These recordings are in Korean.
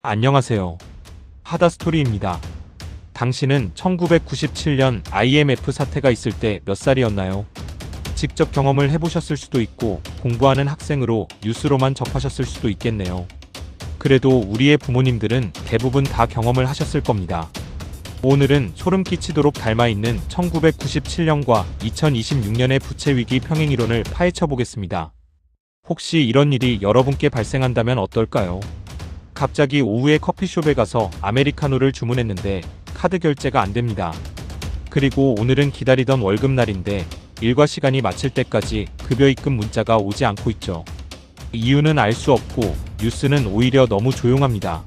안녕하세요. 하다스토리입니다. 당신은 1997년 IMF 사태가 있을 때 몇 살이었나요? 직접 경험을 해보셨을 수도 있고 공부하는 학생으로 뉴스로만 접하셨을 수도 있겠네요. 그래도 우리의 부모님들은 대부분 다 경험을 하셨을 겁니다. 오늘은 소름 끼치도록 닮아있는 1997년과 2026년의 부채위기 평행이론을 파헤쳐 보겠습니다. 혹시 이런 일이 여러분께 발생한다면 어떨까요? 갑자기 오후에 커피숍에 가서 아메리카노를 주문했는데 카드 결제가 안 됩니다. 그리고 오늘은 기다리던 월급날인데 일과 시간이 마칠 때까지 급여 입금 문자가 오지 않고 있죠. 이유는 알 수 없고 뉴스는 오히려 너무 조용합니다.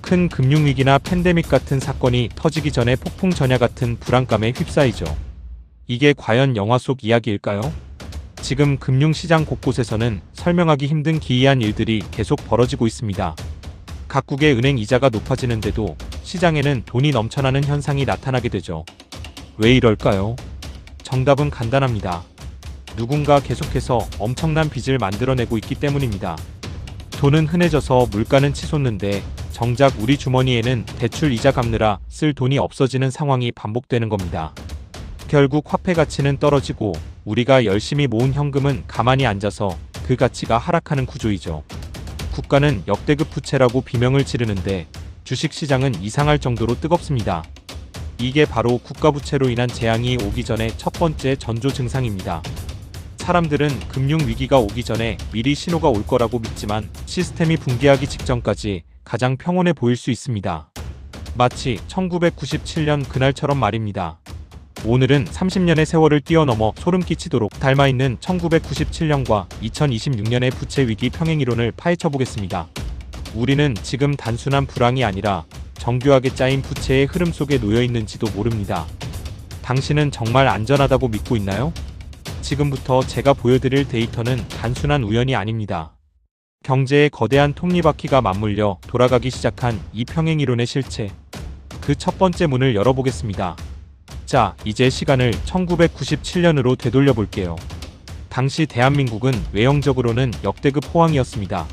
큰 금융위기나 팬데믹 같은 사건이 터지기 전에 폭풍 전야 같은 불안감에 휩싸이죠. 이게 과연 영화 속 이야기일까요? 지금 금융시장 곳곳에서는 설명하기 힘든 기이한 일들이 계속 벌어지고 있습니다. 각국의 은행 이자가 높아지는데도 시장에는 돈이 넘쳐나는 현상이 나타나게 되죠. 왜 이럴까요? 정답은 간단합니다. 누군가 계속해서 엄청난 빚을 만들어내고 있기 때문입니다. 돈은 흔해져서 물가는 치솟는데 정작 우리 주머니에는 대출 이자 갚느라 쓸 돈이 없어지는 상황이 반복되는 겁니다. 결국 화폐 가치는 떨어지고 우리가 열심히 모은 현금은 가만히 앉아서 그 가치가 하락하는 구조이죠. 국가는 역대급 부채라고 비명을 지르는데 주식시장은 이상할 정도로 뜨겁습니다. 이게 바로 국가부채로 인한 재앙이 오기 전에 첫 번째 전조 증상입니다. 사람들은 금융위기가 오기 전에 미리 신호가 올 거라고 믿지만 시스템이 붕괴하기 직전까지 가장 평온해 보일 수 있습니다. 마치 1997년 그날처럼 말입니다. 오늘은 30년의 세월을 뛰어넘어 소름 끼치도록 닮아있는 1997년과 2026년의 부채위기 평행이론을 파헤쳐보겠습니다. 우리는 지금 단순한 불황이 아니라 정교하게 짜인 부채의 흐름 속에 놓여있는지도 모릅니다. 당신은 정말 안전하다고 믿고 있나요? 지금부터 제가 보여드릴 데이터는 단순한 우연이 아닙니다. 경제의 거대한 톱니바퀴가 맞물려 돌아가기 시작한 이 평행이론의 실체. 그 첫 번째 문을 열어보겠습니다. 자, 이제 시간을 1997년으로 되돌려 볼게요. 당시 대한민국은 외형적으로는 역대급 호황이었습니다.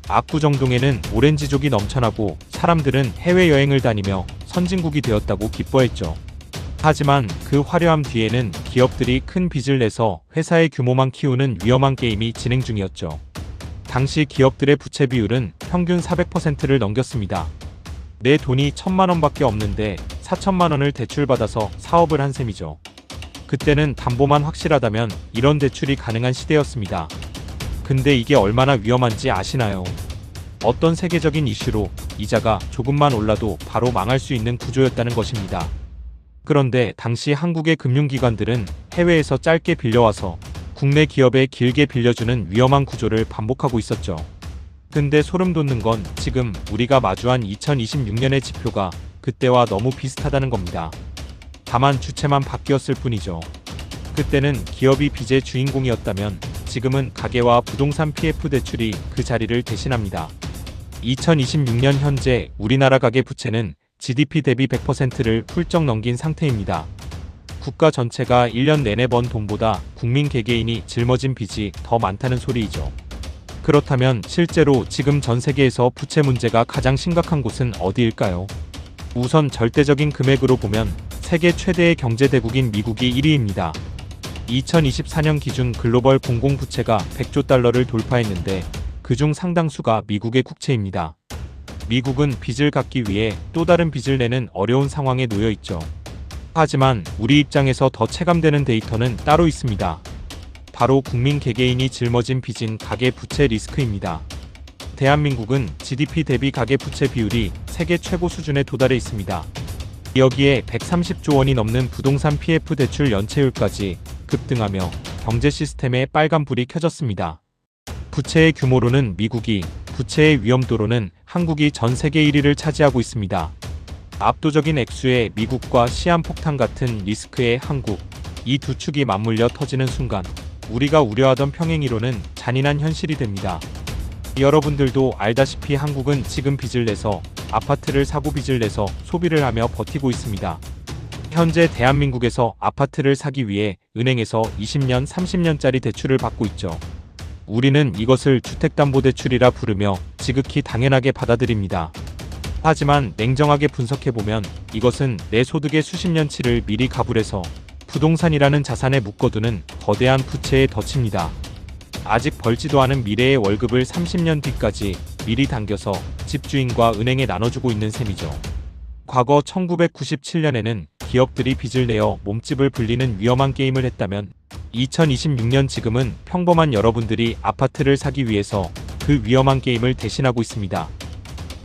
압구정동에는 오렌지족이 넘쳐나고 사람들은 해외여행을 다니며 선진국이 되었다고 기뻐했죠. 하지만 그 화려함 뒤에는 기업들이 큰 빚을 내서 회사의 규모만 키우는 위험한 게임이 진행 중이었죠. 당시 기업들의 부채 비율은 평균 400%를 넘겼습니다. 내 돈이 1,000만 원밖에 없는데 4천만 원을 대출받아서 사업을 한 셈이죠. 그때는 담보만 확실하다면 이런 대출이 가능한 시대였습니다. 근데 이게 얼마나 위험한지 아시나요? 어떤 세계적인 이슈로 이자가 조금만 올라도 바로 망할 수 있는 구조였다는 것입니다. 그런데 당시 한국의 금융기관들은 해외에서 짧게 빌려와서 국내 기업에 길게 빌려주는 위험한 구조를 반복하고 있었죠. 근데 소름 돋는 건 지금 우리가 마주한 2026년의 지표가 그때와 너무 비슷하다는 겁니다. 다만 주체만 바뀌었을 뿐이죠. 그때는 기업이 빚의 주인공이었다면 지금은 가계와 부동산 PF 대출이 그 자리를 대신합니다. 2026년 현재 우리나라 가계 부채는 GDP 대비 100%를 훌쩍 넘긴 상태입니다. 국가 전체가 1년 내내 번 돈보다 국민 개개인이 짊어진 빚이 더 많다는 소리이죠. 그렇다면 실제로 지금 전 세계에서 부채 문제가 가장 심각한 곳은 어디일까요? 우선 절대적인 금액으로 보면 세계 최대의 경제대국인 미국이 1위입니다. 2024년 기준 글로벌 공공부채가 100조 달러를 돌파했는데 그중 상당수가 미국의 국채입니다. 미국은 빚을 갚기 위해 또 다른 빚을 내는 어려운 상황에 놓여 있죠. 하지만 우리 입장에서 더 체감되는 데이터는 따로 있습니다. 바로 국민 개개인이 짊어진 빚인 가계부채 리스크입니다. 대한민국은 GDP 대비 가계부채 비율이 세계 최고 수준에 도달해 있습니다. 여기에 130조 원이 넘는 부동산 PF 대출 연체율까지 급등하며 경제 시스템에 빨간불이 켜졌습니다. 부채의 규모로는 미국이, 부채의 위험도로는 한국이 전 세계 1위를 차지하고 있습니다. 압도적인 액수의 미국과 시한폭탄 같은 리스크의 한국, 이 두 축이 맞물려 터지는 순간 우리가 우려하던 평행이론은 잔인한 현실이 됩니다. 여러분들도 알다시피 한국은 지금 빚을 내서 아파트를 사고 빚을 내서 소비를 하며 버티고 있습니다. 현재 대한민국에서 아파트를 사기 위해 은행에서 20년, 30년짜리 대출을 받고 있죠. 우리는 이것을 주택담보대출이라 부르며 지극히 당연하게 받아들입니다. 하지만 냉정하게 분석해보면 이것은 내 소득의 수십 년치를 미리 가불해서 부동산이라는 자산에 묶어두는 거대한 부채의 덫입니다. 아직 벌지도 않은 미래의 월급을 30년 뒤까지 미리 당겨서 집주인과 은행에 나눠주고 있는 셈이죠. 과거 1997년에는 기업들이 빚을 내어 몸집을 불리는 위험한 게임을 했다면 2026년 지금은 평범한 여러분들이 아파트를 사기 위해서 그 위험한 게임을 대신하고 있습니다.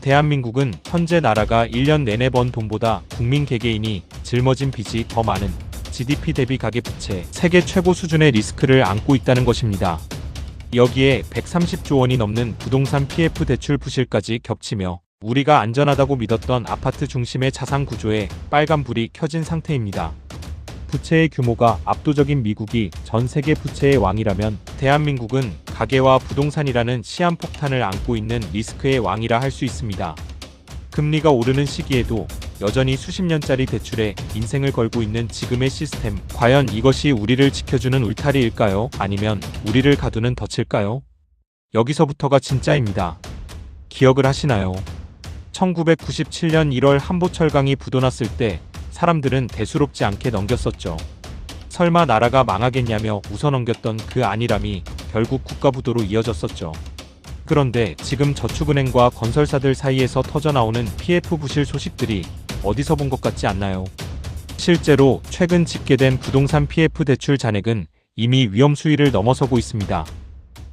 대한민국은 현재 나라가 1년 내내 번 돈보다 국민 개개인이 짊어진 빚이 더 많은 GDP 대비 가계부채 세계 최고 수준의 리스크를 안고 있다는 것입니다. 여기에 130조 원이 넘는 부동산 PF 대출 부실까지 겹치며 우리가 안전하다고 믿었던 아파트 중심의 자산 구조에 빨간불이 켜진 상태입니다. 부채의 규모가 압도적인 미국이 전 세계 부채의 왕이라면 대한민국은 가계와 부동산이라는 시한폭탄을 안고 있는 리스크의 왕이라 할 수 있습니다. 금리가 오르는 시기에도 여전히 수십 년짜리 대출에 인생을 걸고 있는 지금의 시스템, 과연 이것이 우리를 지켜주는 울타리일까요? 아니면 우리를 가두는 덫일까요? 여기서부터가 진짜입니다. 기억을 하시나요? 1997년 1월 한보철강이 부도났을 때 사람들은 대수롭지 않게 넘겼었죠. 설마 나라가 망하겠냐며 웃어넘겼던 그 안일함이 결국 국가부도로 이어졌었죠. 그런데 지금 저축은행과 건설사들 사이에서 터져나오는 PF 부실 소식들이 어디서 본 것 같지 않나요? 실제로 최근 집계된 부동산 PF 대출 잔액은 이미 위험 수위를 넘어서고 있습니다.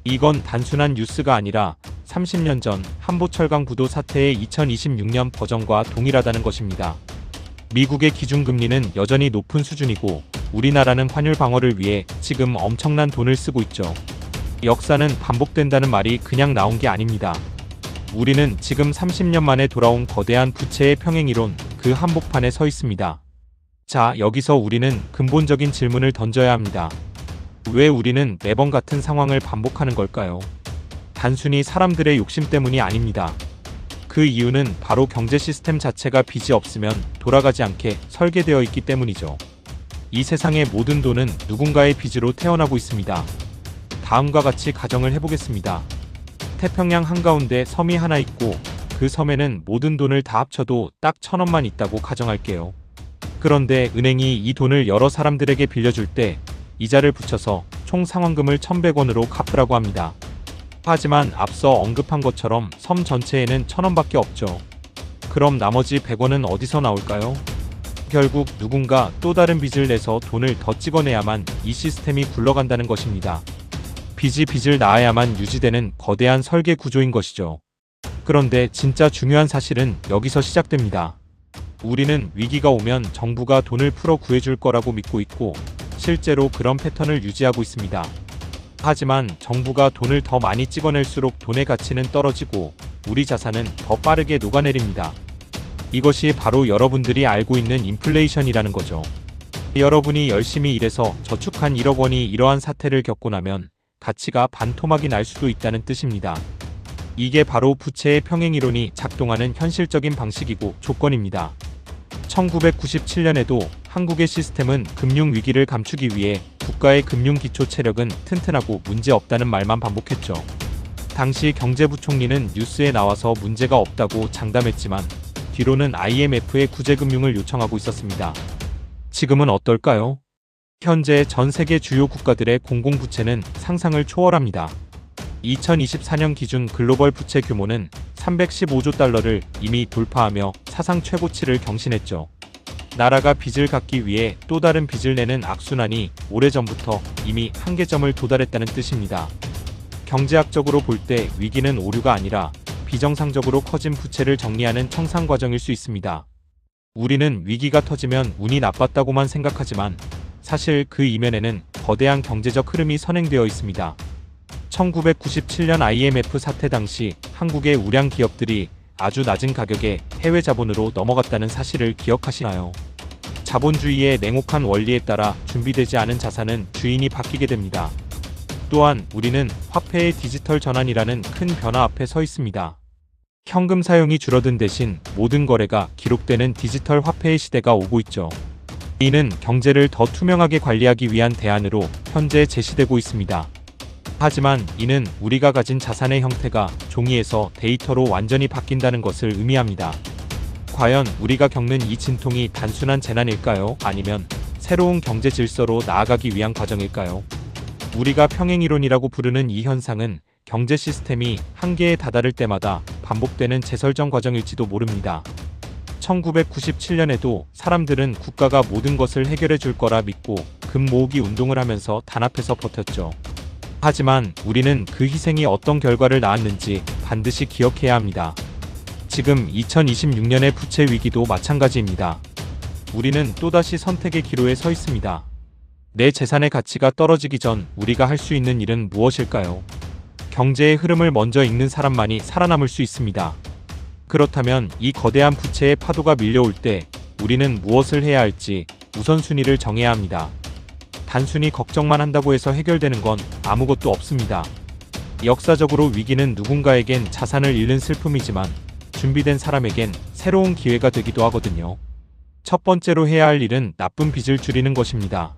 이건 단순한 뉴스가 아니라 30년 전 한보철강 부도 사태의 2026년 버전과 동일하다는 것입니다. 미국의 기준금리는 여전히 높은 수준이고 우리나라는 환율 방어를 위해 지금 엄청난 돈을 쓰고 있죠. 역사는 반복된다는 말이 그냥 나온 게 아닙니다. 우리는 지금 30년 만에 돌아온 거대한 부채의 평행이론 그 한복판에 서 있습니다. 자, 여기서 우리는 근본적인 질문을 던져야 합니다. 왜 우리는 매번 같은 상황을 반복하는 걸까요? 단순히 사람들의 욕심 때문이 아닙니다. 그 이유는 바로 경제 시스템 자체가 빚이 없으면 돌아가지 않게 설계되어 있기 때문이죠. 이 세상의 모든 돈은 누군가의 빚으로 태어나고 있습니다. 다음과 같이 가정을 해보겠습니다. 태평양 한가운데 섬이 하나 있고 그 섬에는 모든 돈을 다 합쳐도 딱 1,000원만 있다고 가정할게요. 그런데 은행이 이 돈을 여러 사람들에게 빌려줄 때 이자를 붙여서 총 상환금을 1,100원으로 갚으라고 합니다. 하지만 앞서 언급한 것처럼 섬 전체에는 1,000원밖에 없죠. 그럼 나머지 100원은 어디서 나올까요? 결국 누군가 또 다른 빚을 내서 돈을 더 찍어내야만 이 시스템이 굴러간다는 것입니다. 빚이 빚을 낳아야만 유지되는 거대한 설계 구조인 것이죠. 그런데 진짜 중요한 사실은 여기서 시작됩니다. 우리는 위기가 오면 정부가 돈을 풀어 구해줄 거라고 믿고 있고 실제로 그런 패턴을 유지하고 있습니다. 하지만 정부가 돈을 더 많이 찍어낼수록 돈의 가치는 떨어지고 우리 자산은 더 빠르게 녹아내립니다. 이것이 바로 여러분들이 알고 있는 인플레이션이라는 거죠. 여러분이 열심히 일해서 저축한 1억 원이 이러한 사태를 겪고 나면 가치가 반토막이 날 수도 있다는 뜻입니다. 이게 바로 부채의 평행이론이 작동하는 현실적인 방식이고 조건입니다. 1997년에도 한국의 시스템은 금융위기를 감추기 위해 국가의 금융기초 체력은 튼튼하고 문제없다는 말만 반복했죠. 당시 경제부총리는 뉴스에 나와서 문제가 없다고 장담했지만 뒤로는 IMF의 구제금융을 요청하고 있었습니다. 지금은 어떨까요? 현재 전 세계 주요 국가들의 공공부채는 상상을 초월합니다. 2024년 기준 글로벌 부채 규모는 315조 달러를 이미 돌파하며 사상 최고치를 경신했죠. 나라가 빚을 갚기 위해 또 다른 빚을 내는 악순환이 오래전부터 이미 한계점을 도달했다는 뜻입니다. 경제학적으로 볼 때 위기는 오류가 아니라 비정상적으로 커진 부채를 정리하는 청산 과정일 수 있습니다. 우리는 위기가 터지면 운이 나빴다고만 생각하지만 사실 그 이면에는 거대한 경제적 흐름이 선행되어 있습니다. 1997년 IMF 사태 당시 한국의 우량 기업들이 아주 낮은 가격에 해외 자본으로 넘어갔다는 사실을 기억하시나요? 자본주의의 냉혹한 원리에 따라 준비되지 않은 자산은 주인이 바뀌게 됩니다. 또한 우리는 화폐의 디지털 전환이라는 큰 변화 앞에 서 있습니다. 현금 사용이 줄어든 대신 모든 거래가 기록되는 디지털 화폐의 시대가 오고 있죠. 이는 경제를 더 투명하게 관리하기 위한 대안으로 현재 제시되고 있습니다. 하지만 이는 우리가 가진 자산의 형태가 종이에서 데이터로 완전히 바뀐다는 것을 의미합니다. 과연 우리가 겪는 이 진통이 단순한 재난일까요? 아니면 새로운 경제 질서로 나아가기 위한 과정일까요? 우리가 평행이론이라고 부르는 이 현상은 경제 시스템이 한계에 다다를 때마다 반복되는 재설정 과정일지도 모릅니다. 1997년에도 사람들은 국가가 모든 것을 해결해 줄 거라 믿고 금 모으기 운동을 하면서 단합해서 버텼죠. 하지만 우리는 그 희생이 어떤 결과를 낳았는지 반드시 기억해야 합니다. 지금 2026년의 부채 위기도 마찬가지입니다. 우리는 또다시 선택의 기로에 서 있습니다. 내 재산의 가치가 떨어지기 전 우리가 할 수 있는 일은 무엇일까요? 경제의 흐름을 먼저 읽는 사람만이 살아남을 수 있습니다. 그렇다면 이 거대한 부채의 파도가 밀려올 때 우리는 무엇을 해야 할지 우선순위를 정해야 합니다. 단순히 걱정만 한다고 해서 해결되는 건 아무것도 없습니다. 역사적으로 위기는 누군가에겐 자산을 잃는 슬픔이지만 준비된 사람에겐 새로운 기회가 되기도 하거든요. 첫 번째로 해야 할 일은 나쁜 빚을 줄이는 것입니다.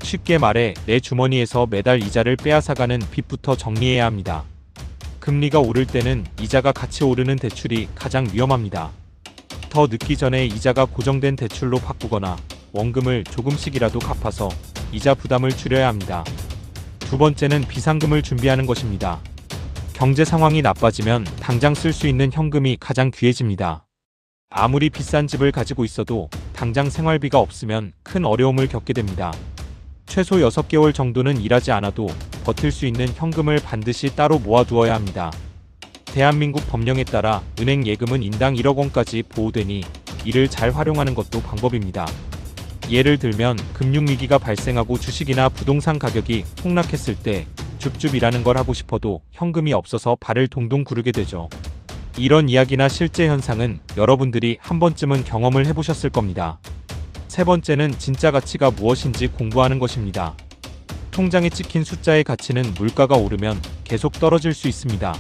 쉽게 말해 내 주머니에서 매달 이자를 빼앗아가는 빚부터 정리해야 합니다. 금리가 오를 때는 이자가 같이 오르는 대출이 가장 위험합니다. 더 늦기 전에 이자가 고정된 대출로 바꾸거나 원금을 조금씩이라도 갚아서 이자 부담을 줄여야 합니다. 두 번째는 비상금을 준비하는 것입니다. 경제 상황이 나빠지면 당장 쓸 수 있는 현금이 가장 귀해집니다. 아무리 비싼 집을 가지고 있어도 당장 생활비가 없으면 큰 어려움을 겪게 됩니다. 최소 6개월 정도는 일하지 않아도 버틸 수 있는 현금을 반드시 따로 모아두어야 합니다. 대한민국 법령에 따라 은행 예금은 인당 1억 원까지 보호되니 이를 잘 활용하는 것도 방법입니다. 예를 들면 금융위기가 발생하고 주식이나 부동산 가격이 폭락했을 때 줍줍 일하는 걸 하고 싶어도 현금이 없어서 발을 동동 구르게 되죠. 이런 이야기나 실제 현상은 여러분들이 한 번쯤은 경험을 해보셨을 겁니다. 세 번째는 진짜 가치가 무엇인지 공부하는 것입니다. 통장에 찍힌 숫자의 가치는 물가가 오르면 계속 떨어질 수 있습니다.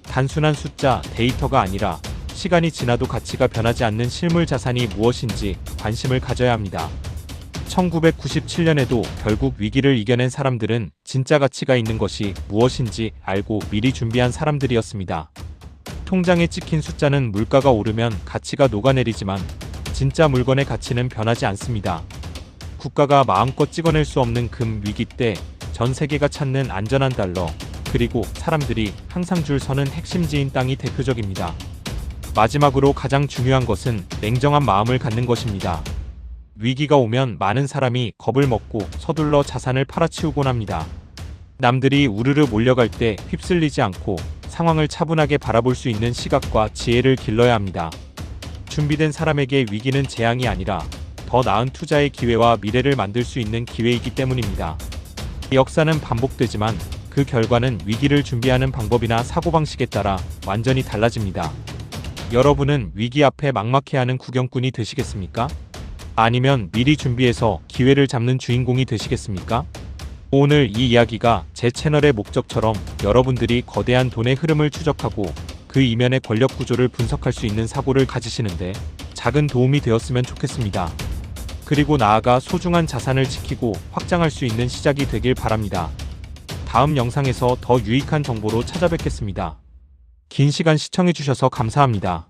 단순한 숫자, 데이터가 아니라 시간이 지나도 가치가 변하지 않는 실물 자산이 무엇인지 관심을 가져야 합니다. 1997년에도 결국 위기를 이겨낸 사람들은 진짜 가치가 있는 것이 무엇인지 알고 미리 준비한 사람들이었습니다. 통장에 찍힌 숫자는 물가가 오르면 가치가 녹아내리지만 진짜 물건의 가치는 변하지 않습니다. 국가가 마음껏 찍어낼 수 없는 금 위기 때 전 세계가 찾는 안전한 달러, 그리고 사람들이 항상 줄 서는 핵심지인 땅이 대표적입니다. 마지막으로 가장 중요한 것은 냉정한 마음을 갖는 것입니다. 위기가 오면 많은 사람이 겁을 먹고 서둘러 자산을 팔아치우곤 합니다. 남들이 우르르 몰려갈 때 휩쓸리지 않고 상황을 차분하게 바라볼 수 있는 시각과 지혜를 길러야 합니다. 준비된 사람에게 위기는 재앙이 아니라 더 나은 투자의 기회와 미래를 만들 수 있는 기회이기 때문입니다. 역사는 반복되지만 그 결과는 위기를 준비하는 방법이나 사고방식에 따라 완전히 달라집니다. 여러분은 위기 앞에 막막해하는 구경꾼이 되시겠습니까? 아니면 미리 준비해서 기회를 잡는 주인공이 되시겠습니까? 오늘 이 이야기가 제 채널의 목적처럼 여러분들이 거대한 돈의 흐름을 추적하고 그 이면의 권력 구조를 분석할 수 있는 사고를 가지시는데 작은 도움이 되었으면 좋겠습니다. 그리고 나아가 소중한 자산을 지키고 확장할 수 있는 시작이 되길 바랍니다. 다음 영상에서 더 유익한 정보로 찾아뵙겠습니다. 긴 시간 시청해주셔서 감사합니다.